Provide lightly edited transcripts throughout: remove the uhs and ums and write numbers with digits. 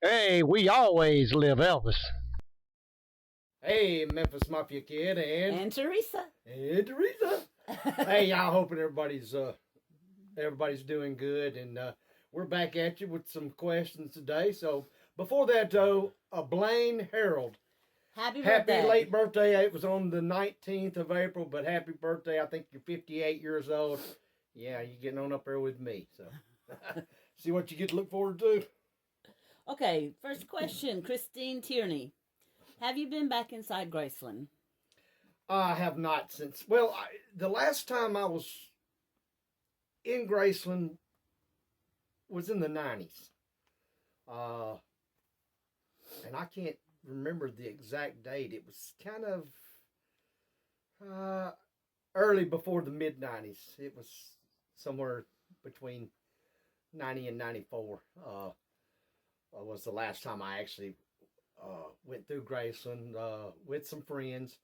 Hey, we always live Elvis. Hey, Memphis Mafia kid And Teresa. and Teresa. Hey, y'all, hoping everybody's doing good, and we're back at you with some questions today. So before that, though, Blaine Harold, Happy happy birthday. late birthday. It was on the 19th of April, but happy birthday. I think you're 58 years old. Yeah, you're getting on up there with me. So see what you get to look forward to. Okay, first question, Christine Tierney. Have you been back inside Graceland? I have not since. Well, the last time I was in Graceland was in the 90s. Uh, and I can't remember the exact date. It was kind of uh, early before the mid 90s. It was somewhere between 90 and 94. Was the last time I actually went through Graceland with some friends.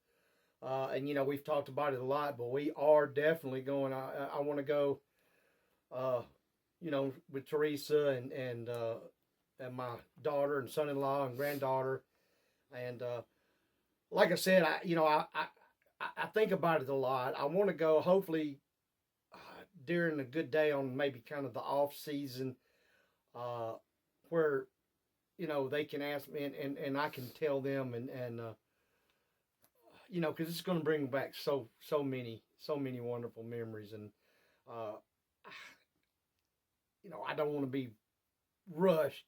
And, we've talked about it a lot, but we are definitely going. I want to go, uh, with Teresa and my daughter and son-in-law and granddaughter. And like I said, I think about it a lot. I want to go hopefully during a good day on maybe kind of the off season, where they can ask me and I can tell them and because it's going to bring back so many wonderful memories and uh, I don't want to be rushed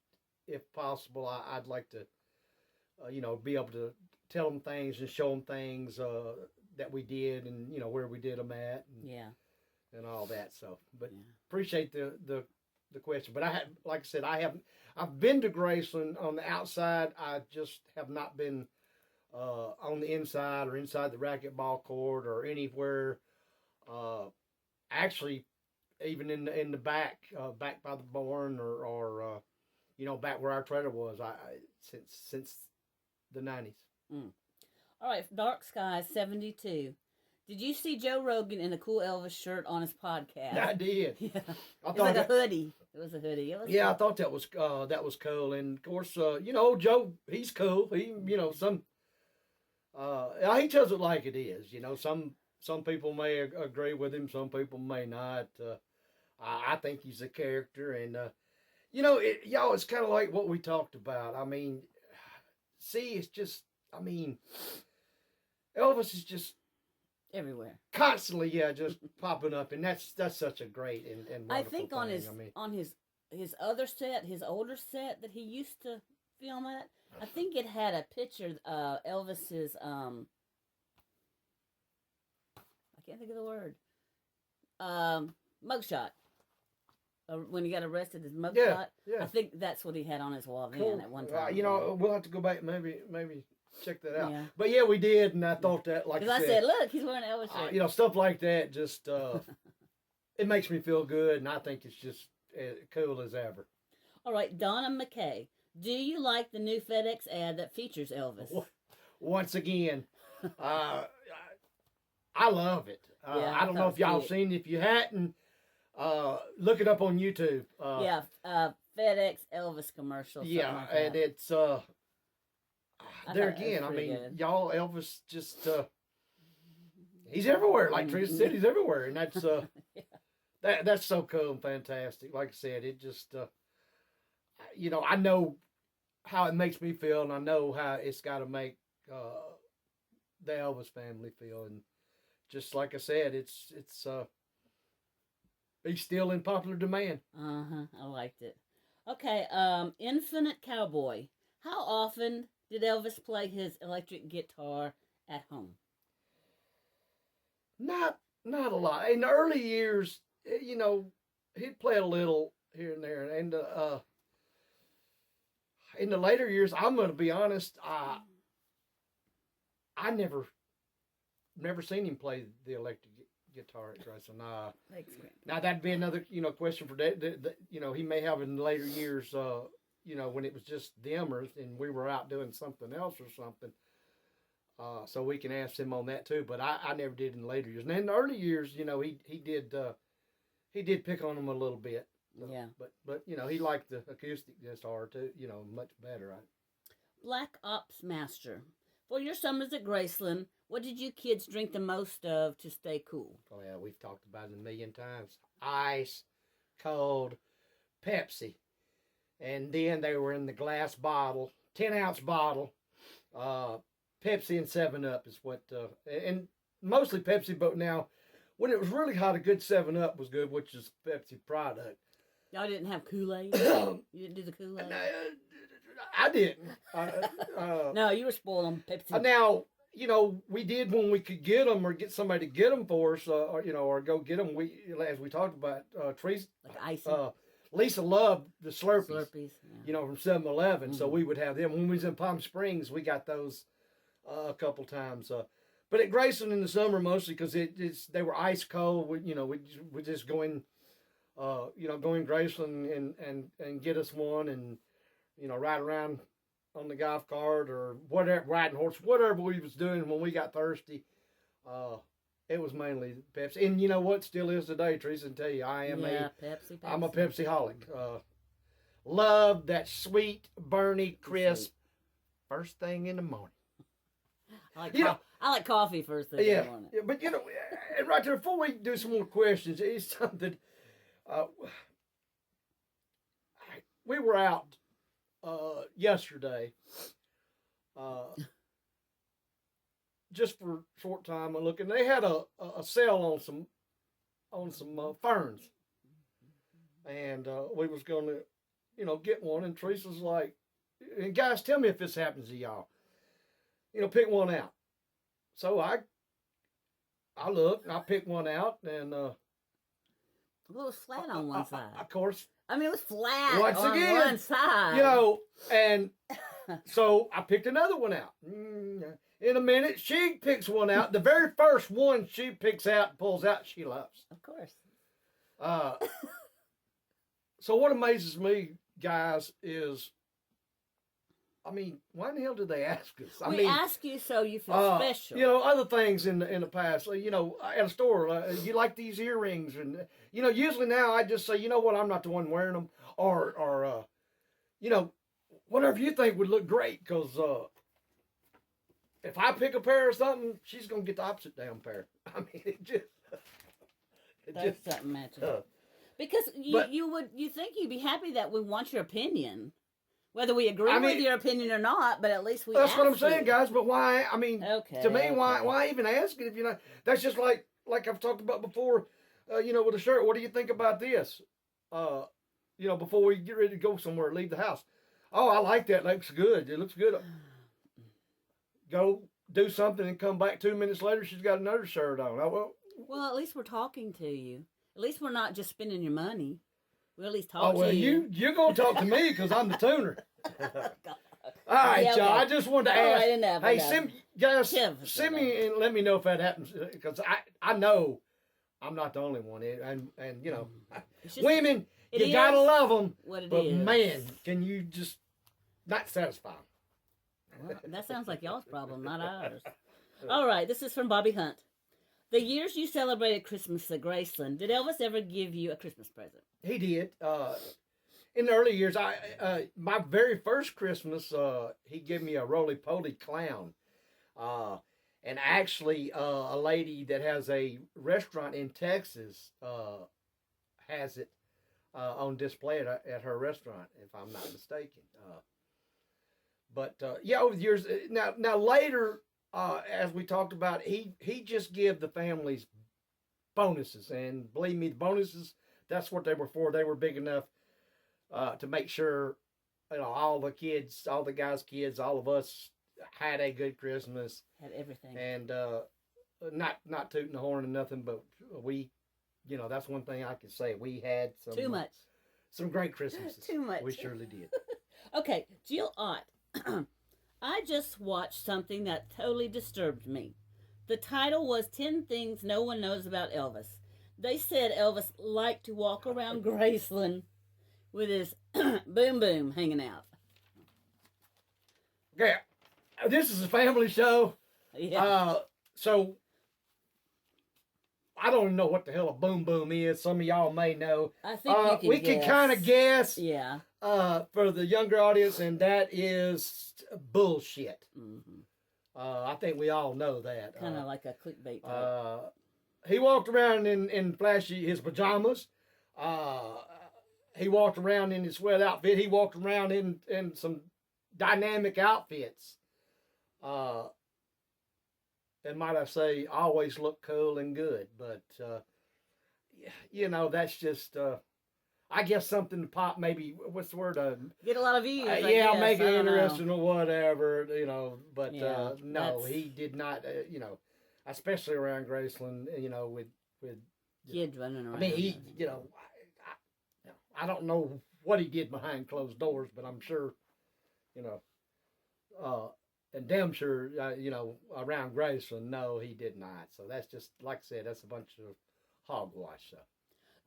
if possible. I'd like to be able to tell them things and show them things that we did and where we did them at and all that. So, but Yeah. appreciate the question. But I had, like I said, I've been to Graceland on the outside. I just have not been on the inside or inside the racquetball court or anywhere. Uh, Actually, even in the back by the barn or back where our trailer was. Since the 90s. Mm. All right, Dark Sky 72. Did you see Joe Rogan in a cool Elvis shirt on his podcast? I did. Yeah. I It was like a that, hoodie. It was a hoodie. It was yeah, I cool. thought that was cool, and of course, Joe, he's cool. He, he tells it like it is. Some people may agree with him, some people may not. I think he's a character, and y'all, it's kind of like what we talked about. I mean, see, it's just, I mean, Elvis is just Everywhere. constantly, yeah, just popping up, and that's such a great and I wonderful think thing. on his I mean, on his other set, his older set that he used to film at, I think it had a picture Elvis's I can't think of the word. Mugshot. When he got arrested, his mugshot. yeah, yeah, I think that's what he had on his wall then cool. at one time. We'll have to go back maybe check that out. Yeah. But yeah, we did, and I thought that, like Because I said, look, he's wearing an Elvis shirt. stuff like that just it makes me feel good, and I think it's just cool as ever. All right, Donna McKay. Do you like the new FedEx ad that features Elvis? Once again, uh, I love it. Yeah, I don't know if y'all cute. seen it. If you hadn't, look it up on YouTube. Yeah, FedEx Elvis commercial. Yeah, Like and that. it's I there thought it was again. I pretty mean, good. y'all, Elvis just he's everywhere. Like Teresa said, he's everywhere, and that's Yeah. that's so cool and fantastic. Like I said, it just I know how it makes me feel, and I know how it's got to make the Elvis family feel, and just like I said, it's he's still in popular demand. I liked it. Okay, Infinite Cowboy. How often did Elvis play his electric guitar at home? Not a lot. In the early years, he'd play a little here and there, and in the later years, I'm going to be honest, I never seen him play the electric guitar at Graceland. Now that'd be another question for that. He may have in later years. When it was just them and we were out doing something else or something. So we can ask him on that too. But I never did in the later years. And in the early years, he did pick on him a little bit. Yeah. But he liked the acoustic guitar too. Much better. Black Ops Master. For your summers at Graceland, what did you kids drink the most of to stay cool? Oh yeah, we've talked about it a million times. Ice, cold, Pepsi, and then they were in the glass bottle, 10-ounce bottle. Pepsi and 7-Up is what, and mostly Pepsi. But now, when it was really hot, a good 7-Up was good, which is Pepsi product. Y'all didn't have Kool-Aid? You didn't do the Kool-Aid? I didn't. No, you were spoiled on Pepsi. Now, we did when we could get them or get somebody to get them for us, or go get them. As we talked about, Teresa, like icy. Lisa loved the Slurpees. Slurpees, yeah. From 7-Eleven, so we would have them. When we was in Palm Springs, we got those a couple times. But at Graceland in the summer mostly because they were ice cold. We just go in, go in Graceland and get us one and ride around on the golf cart or whatever, riding horse, whatever we was doing when we got thirsty. It was mainly Pepsi, and you know what? Still is today. Teresa can tell you, I'm a Pepsi-holic. Love that sweet, burny, crisp first thing in the morning. I like coffee first thing in the morning. Yeah, but right there, before we do some more questions, it's something. We were out yesterday, just for a short time. I look, and they had a sale on some ferns, and we was going to, get one. And Teresa's like, and guys, tell me if this happens to y'all. Pick one out. So I looked, and I picked one out, and it was flat on one side. Of course. I mean, it was flat once on again, one side. And so I picked another one out. In a minute, she picks one out. The very first one she picks out and pulls out, she loves. Of course. So what amazes me, guys, is, why in the hell did they ask us? We ask you so you feel special. Other things in the past, at a store, you like these earrings, and usually now I just say, you know what, I'm not the one wearing them, or whatever you think would look great, because if I pick a pair of something, she's gonna get the opposite damn pair. That's something matching. Because you think you'd be happy that we want your opinion. Whether we agree with your opinion or not, but at least we That's ask what I'm saying, you. guys. But why? To me, okay. why even ask it if you're not? That's just like I've talked about before. With a shirt. What do you think about this? Before we get ready to go somewhere, leave the house. Oh, I like that. It looks good. It looks good. Go do something and come back 2 minutes later. She's got another shirt on. Well, at least we're talking to you. At least we're not just spending your money. We at least talk to you. You're going to talk to me because I'm the tuner. All right, y'all. I just wanted to ask. Hey, send me and let me know if that happens, because I know I'm not the only one. And women, you got to love them. But man, can you just not satisfy them? Well, that sounds like y'all's problem, not ours. All right, this is from Bobby Hunt. The years you celebrated Christmas at Graceland, did Elvis ever give you a Christmas present? He did. In the early years, my very first Christmas, he gave me a roly-poly clown. And actually, a lady that has a restaurant in Texas has it on display at her restaurant, if I'm not mistaken. But over the years, now later, as we talked about, he just give the families bonuses, and believe me, the bonuses, that's what they were for. They were big enough to make sure all the kids, all the guys' kids, all of us had a good Christmas, had everything, and not tooting the horn or nothing, but we, that's one thing I can say, we had some great Christmases. Too much. We surely did. Okay, Jill Ott. I just watched something that totally disturbed me. The title was 10 Things No One Knows About Elvis. They said Elvis liked to walk around Graceland with his boom boom hanging out. Okay, this is a family show. Yeah. So I don't even know what the hell a boom boom is. Some of y'all may know. I think we can kind of guess. Yeah. For the younger audience, and that is bullshit. Mm-hmm. I think we all know that. Kind of like a clickbait type. He walked around in flashy his pajamas. He walked around in his sweat outfit. He walked around in some dynamic outfits. And might I say, always look cool and good. But, you know, that's just, I guess something to pop, maybe, what's the word? Get a lot of views. Yeah, make it interesting or whatever, you know. But, Yeah, no, he did not, you know, especially around Graceland, you know, with kids running around. I mean, he, you know, I don't know what he did behind closed doors, but I'm sure, you know, and damn sure, you know, around Graceland, no, he did not. So that's just, like I said, that's a bunch of hogwash. So.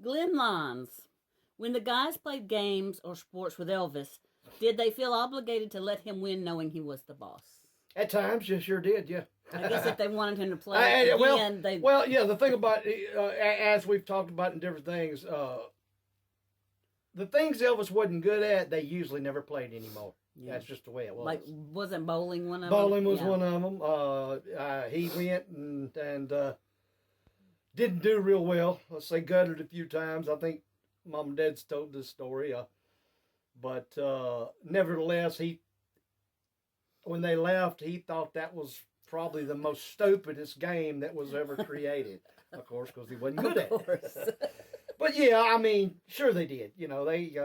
Glenn Lyons, when the guys played games or sports with Elvis, did they feel obligated to let him win knowing he was the boss? At times, you sure did, yeah. I guess if they wanted him to play again, they... Well, yeah, the thing about, as we've talked about in different things, the things Elvis wasn't good at, they usually never played anymore. Yeah. That's just the way it was. Like, wasn't bowling one of them? Bowling was one of them. He went and didn't do real well. Let's say gutted a few times. I think Mom and Dad's told this story. But nevertheless, when they left, he thought that was probably the most stupidest game that was ever created. Of course, because he wasn't good at it. But yeah, I mean, sure they did. You know, they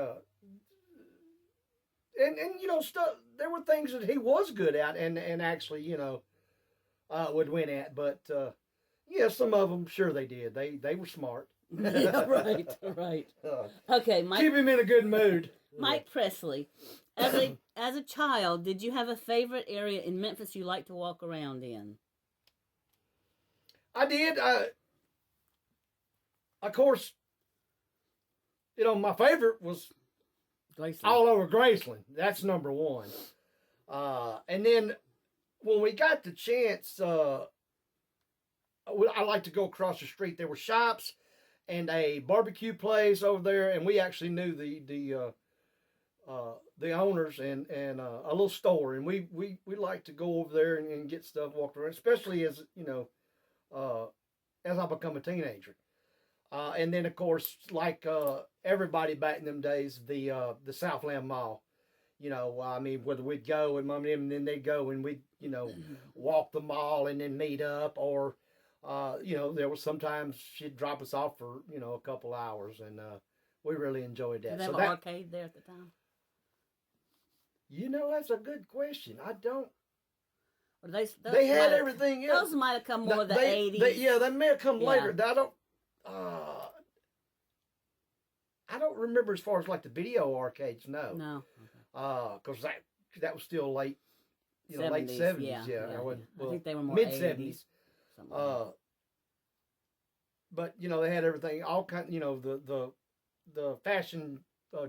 and you know, stuff. There were things that he was good at, and actually, you know, would win at. But yeah, some of them, sure they did. They were smart. Yeah, right. Okay, Mike. Keep him in a good mood. Mike Presley, as a child, did you have a favorite area in Memphis you liked to walk around in? I did. Of course, you know, my favorite was Graceland. All over Graceland. That's number one. And then when we got the chance, I like to go across the street. There were shops and a barbecue place over there, and we actually knew the owners and a little store, and we like to go over there and get stuff walked around, especially as you know, as I become a teenager. And then, of course, like everybody back in them days, the Southland Mall. You know, I mean, whether we'd go and Mom and them, and then they'd go and we'd, you know, walk the mall and then meet up. Or, you know, there was sometimes she'd drop us off for, you know, a couple hours. And we really enjoyed that. Did they have an arcade there at the time? You know, that's a good question. I don't. Well, they had everything else. Those might have come more the 80s. Yeah, they may have come later. I don't remember as far as like the video arcades. No. Because that was still late, you know, 70s, late 70s. Yeah. Well, I think they were more mid 70s. But you know, they had everything, all kind. You know, the fashion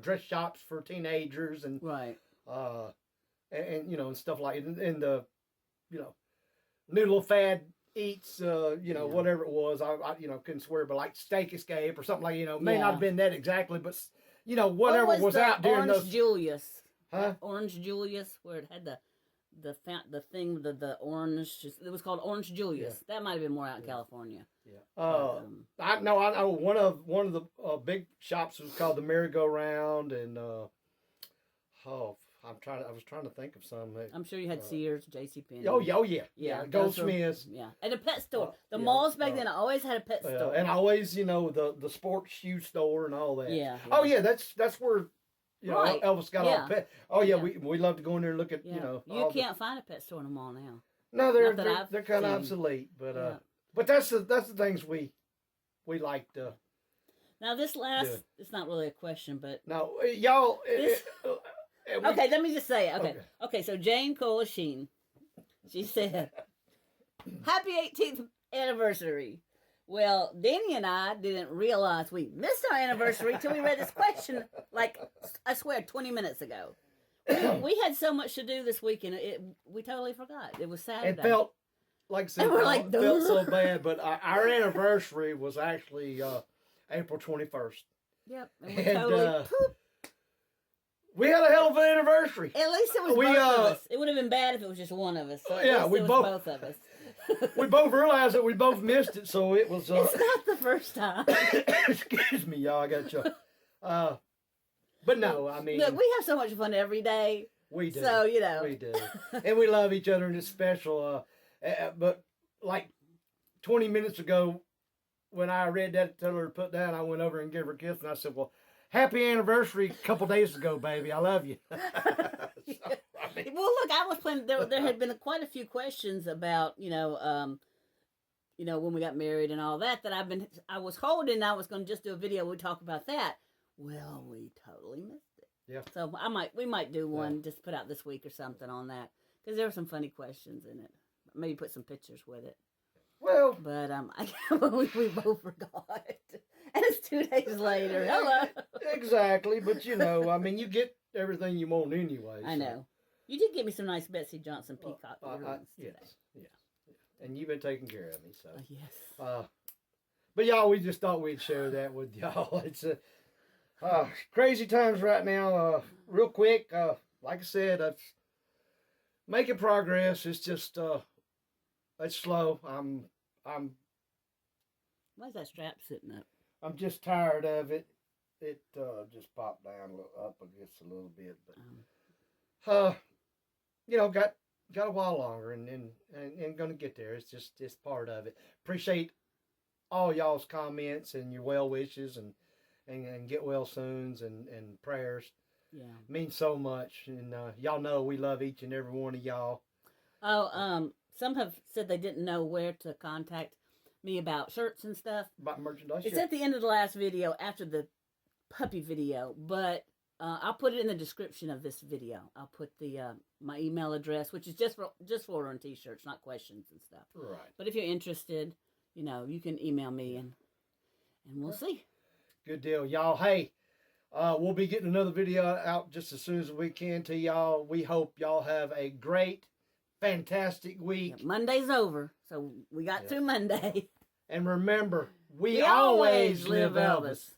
dress shops for teenagers and right. And you know, and stuff like, and the, you know, new little fad eats, you know, whatever it was. I you know, couldn't swear, but like Steak Escape or something like, you know, may not have been that exactly, but you know, whatever was out during those. Julius. Huh? Orange Julius, where it had the thing, the orange. It was called Orange Julius. Yeah. That might have been more out in California. Yeah. I know one of the big shops was called the Merry Go Round, and I was trying to think of some. I'm sure you had Sears, JCPenney. Oh yeah. Goldsmiths. Yeah, and a pet store. The malls back then always had a pet store, and always, you know, the sports shoe store and all that. Yeah. Oh yeah, that's where, you know, right. Elvis got all the pet. Oh yeah, we love to go in there and look at, you know. You can't find a pet store in a mall now. No, they're kind of obsolete, but but that's the things we like to. Now this it's not really a question, but no, y'all. Okay, let me just say it. Okay, so Jane Colasheen, she said, happy 18th anniversary. Well, Danny and I didn't realize we missed our anniversary till we read this question, like, I swear, 20 minutes ago. We had so much to do this weekend, we totally forgot. It was Saturday. It felt like I said, And we're I like, felt so "Duh." bad, but our anniversary was actually April 21st. Yep. And we And, totally poop. We had a hell of an anniversary. At least it was both of us. It would have been bad if it was just one of us. So at least we it was both both of us. we both realized that we both missed it, so it was. It's not the first time. Excuse me, y'all. I got you. But no, I mean, Look, we have so much fun every day. we do. So, you know. We do, and we love each other, and it's special. But like 20 minutes ago, when I read that, tell her to put down, I went over and gave her a kiss, and I said, "Well, happy anniversary a couple days ago, baby. I love you." Well, look, I was planning. There had been quite a few questions about, when we got married and all that. I was holding. I was going to just do a video. We talk about that. Well, we totally missed it. Yeah. So we might do one just put out this week or something on that because there were some funny questions in it. Maybe put some pictures with it. Well, but we both forgot, and it's 2 days later. Hello. Exactly, but I mean, you get everything you want anyway. I know. You did give me some nice Betsy Johnson peacock earrings today. Yes, and you've been taking care of me, so. Yes. But y'all, we just thought we'd share that with y'all. It's crazy times right now. Real quick, like I said, it's making progress. It's just it's slow. Why is that strap sitting up? I'm just tired of it. It just popped down up against a little bit, but got a while longer, and gonna get there. It's just part of it. Appreciate all y'all's comments and your well wishes and get well soons and prayers. Yeah, means so much, and y'all know we love each and every one of y'all. Oh, some have said they didn't know where to contact me about shirts and stuff. About merchandise. It's at the end of the last video after the puppy video, but I'll put it in the description of this video. I'll put the my email address, which is just for ordering t-shirts, not questions and stuff. Right. But if you're interested, you can email me and we'll see. Good deal, y'all. Hey, we'll be getting another video out just as soon as we can to y'all. We hope y'all have a great, fantastic week. Monday's over, so we got through Monday. And remember, we always live Elvis.